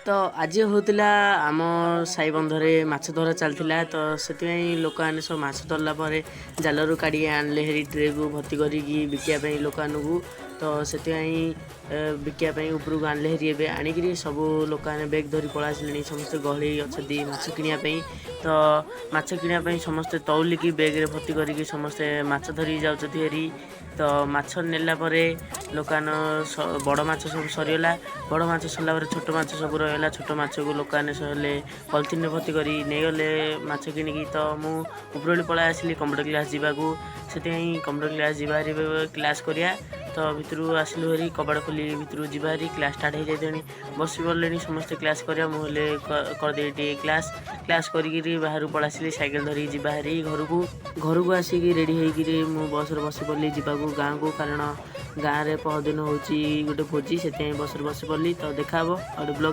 ତ ଆଜି ହେଉଥିଲା ଆମ ସାହି ବନ୍ଧରେ ମାଛ ଧରା ଚାଲିଥିଲା। ତ ସେଥିପାଇଁ ଲୋକମାନେ ସବୁ ମାଛ ଧରିଲା ପରେ ଜାଲରୁ କାଢ଼ି ଆଣିଲେ ହେରି ଟ୍ରେକୁ ଭର୍ତ୍ତି କରିକି ବିକିବା ପାଇଁ ଲୋକମାନଙ୍କୁ। ତ ସେଥିପାଇଁ ବିକିବା ପାଇଁ ଉପରକୁ ଆଣିଲେ ହେରି ଏବେ ଆଣିକିରି ସବୁ ଲୋକମାନେ ବେଗ୍ ଧରି ପଳେଇ ଆସିଲେଣି। ସମସ୍ତେ ଗହଳି ଅଛନ୍ତି ମାଛ କିଣିବା ପାଇଁ। ତ ମାଛ କିଣିବା ପାଇଁ ସମସ୍ତେ ତଉଲିକି ବେଗ୍ରେ ଭର୍ତ୍ତି କରିକି ସମସ୍ତେ ମାଛ ଧରି ଯାଉଛନ୍ତି ହେରି। ତ ମାଛ ନେଲା ପରେ ଲୋକମାନ ବଡ଼ ମାଛ ସବୁ ସରିଗଲା। ବଡ଼ ମାଛ ସରିଲା ପରେ ଛୋଟ ମାଛ ସବୁ ରହିଗଲା। ଛୋଟ ମାଛକୁ ଲୋକମାନେ ହେଲେ ପଲିଥିନରେ ଭର୍ତ୍ତି କରି ନେଇଗଲେ ମାଛ କିଣିକି। ତ ମୁଁ ଉପରଓଳି ପଳାଇ ଆସିଲି କମ୍ପ୍ୟୁଟର କ୍ଲାସ୍ ଯିବାକୁ। ସେଥିପାଇଁ କମ୍ପ୍ୟୁଟର କ୍ଲାସ୍ ଯିବା ହେରି କ୍ଲାସ୍ କରିବା। ତ ଭିତରୁ ଆସିଲୁ ହେରି କବାଟ ଖୋଲି ଭିତରୁ ଯିବା ହେରି କ୍ଲାସ୍ ଷ୍ଟାର୍ଟ ହେଇଯାଇଥିବଣି। ବସି ପଡ଼ିଲେଣି ସମସ୍ତେ କ୍ଲାସ୍ କରିବା। ମୁଁ ହେଲେ କରିଦେବି ଟିକେ କ୍ଲାସ୍ କରିକିରି ବାହାରକୁ ପଳେଇ ଆସିଲି ସାଇକେଲ ଧରିକି ଯିବା ହେରି ଘରକୁ ଆସିକି ରେଡ଼ି ହେଇକିରି ମୁଁ ବସ୍ରେ ବସି ପଡ଼ିଲି ଯିବାକୁ ଗାଁକୁ। କାରଣ ଗାଁରେ ପହରଦିନ ହେଉଛି ଗୋଟେ ଭୋଜି, ସେଥିପାଇଁ ବସ୍ରେ ବସି ପଡ଼ିଲି। ତ ଦେଖା ହେବ ଆଉ ଗୋଟେ ବ୍ଲଗ୍।